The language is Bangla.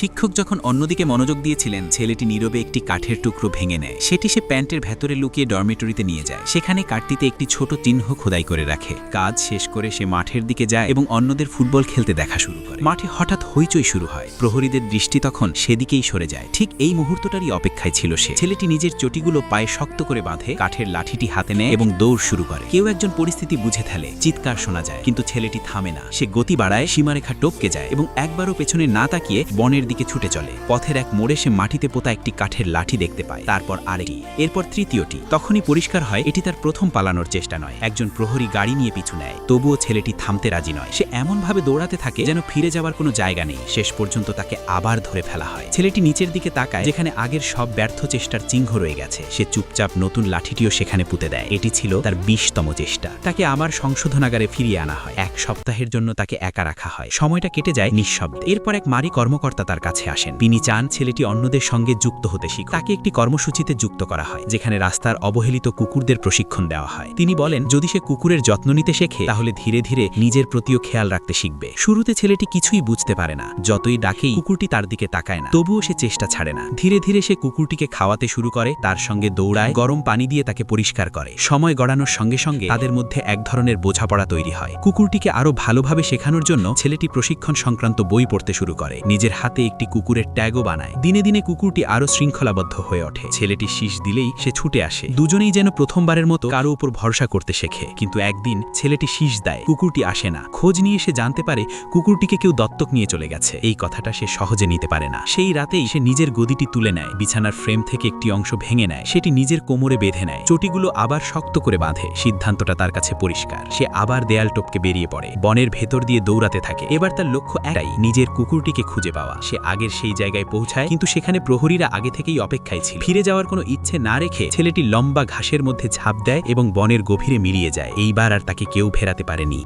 শিক্ষক যখন অন্যদিকে মনোযোগ দিয়েছিলেন, ছেলেটি নীরবে একটি কাঠের টুকরো ভেঙে নেয়। সেটি সে প্যান্টের ভেতরে লুকিয়ে ডরমিটরিতে নিয়ে যায়। সেখানে কাঠটিতে একটি ছোট চিহ্ন খোদাই করে রাখে। কাজ শেষ করে সে মাঠের দিকে যায় এবং অন্যদের ফুটবল খেলতে দেখা শুরু করে। মাঠে হঠাৎ হইচই শুরু হয়। প্রহরীদের দৃষ্টি তখন সেদিকেই সরে যায়। ঠিক এই মুহূর্তটারই অপেক্ষায় ছিল সে। ছেলেটি নিজের চটিগুলো পায়ে শক্ত করে বাঁধে, কাঠের লাঠিটি হাতে নেয় এবং দৌড় শুরু করে। কেউ একজন পরিস্থিতি বুঝে ফেলে, চিৎকার শোনা যায়, কিন্তু ছেলেটি থামে না। সে গতি বাড়ায়, সীমারেখা টপকে যায় এবং একবারও পেছনে না তাকিয়ে বনের দিকে ছুটে চলে। পথের এক মোড়ে সে মাটিতে পোতা একটি কাঠের লাঠি দেখতে পায়, তারপর আরেকটি, এরপর তৃতীয়টি। তখনই পরিষ্কার হয় এটি তার প্রথম পালানোর চেষ্টা নয়। একজন প্রহরী গাড়ি নিয়ে পিছু নেয়, তবুও ছেলেটি থামতে রাজি নয়। সে এমনভাবে দৌড়াতে থাকে যেন ফিরে যাওয়ার কোনো জায়গা নেই। শেষ পর্যন্ত তাকে আবার ধরে ফেলা হয়। ছেলেটি নিচের দিকে তাকায়, যেখানে আগের সব ব্যর্থ চেষ্টার চিহ্ন রয়ে গেছে। সে চুপচাপ নতুন লাঠিটিও সেখানে পুঁতে দেয়। এটি ছিল তার 20তম চেষ্টা। তাকে আবার সংশোধনাগারে ফিরিয়ে আনা হয়। এক সপ্তাহের জন্য তাকে একা রাখা হয়। সময়টা কেটে যায় নিঃশব্দে। এরপর এক মারি কর্মকর্তা তার কাছে আসেন। তিনি চান ছেলেটি অন্যদের সঙ্গে যুক্ত হতে শিখুক। তাকে একটি কর্মসূচিতে যুক্ত করা হয়, যেখানে রাস্তার অবহেলিত কুকুরদের প্রশিক্ষণ দেওয়া হয়। তিনি বলেন, যদি সে কুকুরের যত্ন নিতে শেখে, তাহলে ধীরে ধীরে নিজের প্রতিও খেয়াল রাখতে শিখবে। শুরুতে ছেলেটি কিছুই বুঝতে পারে না। যতই ডাকেই কুকুরটি তার দিকে তাকায় না, তবুও সে চেষ্টা ছাড়ে না। ধীরে ধীরে সে কুকুরটিকে খাওয়াতে শুরু করে, তার সঙ্গে দৌড়ায়, গরম পানি দিয়ে তাকে পরিষ্কার করে। সময় গড়ানোর সঙ্গে সঙ্গে তাদের মধ্যে এক ধরনের বোঝাপড়া তৈরি হয়। কুকুরটিকে আরো ভালোভাবে শেখানোর জন্য ছেলেটি প্রশিক্ষণ সংক্রান্ত বই পড়তে শুরু করে। নিজের হাতে একটি কুকুরের ট্যাগও বানায়। দিনে দিনে কুকুরটি আরো শৃঙ্খলাবদ্ধ হয়ে ওঠে। ছেলেটি শীষ দিলেই সে ছুটে আসে। দুজনেই যেন প্রথমবারের মতো কারো উপর ভরসা করতে শেখে। কিন্তু একদিন ছেলেটি শীষ দেয়, কুকুরটি আসে না। খোঁজ নিয়ে সে জানতে পারে কুকুরটিকে কেউ দত্তক নিয়ে চলে গেছে। এই কথাটা সে সহজে নিতে পারে না। সেই রাতেই সে নিজের গদিটি তুলে নেয়, বিছানার ফ্রেম থেকে একটি অংশ ভেঙে নেয়, সেটি নিজের কোমরে বেঁধে নেয়, চটিগুলো আবার শক্ত করে বাঁধে। সিদ্ধান্তটা তার কাছে পরিষ্কার। সে আবার দেয়াল টপকে বেরিয়ে পড়ে, বনের ভেতর দিয়ে দৌড়াতে থাকে। এবার তার লক্ষ্য একটাই, নিজের কুকুরটিকে খুঁজে পাওয়া। সে আগের সেই জায়গায় পৌঁছায়, কিন্তু সেখানে প্রহরীরা আগে থেকেই অপেক্ষায় ছিল। ফিরে যাওয়ার কোনো ইচ্ছে না রেখে ছেলেটি লম্বা ঘাসের মধ্যে ঝাঁপ দেয় এবং বনের গভীরে মিলিয়ে যায়। এইবার আর তাকে কেউ ফেরাতে পারেনি।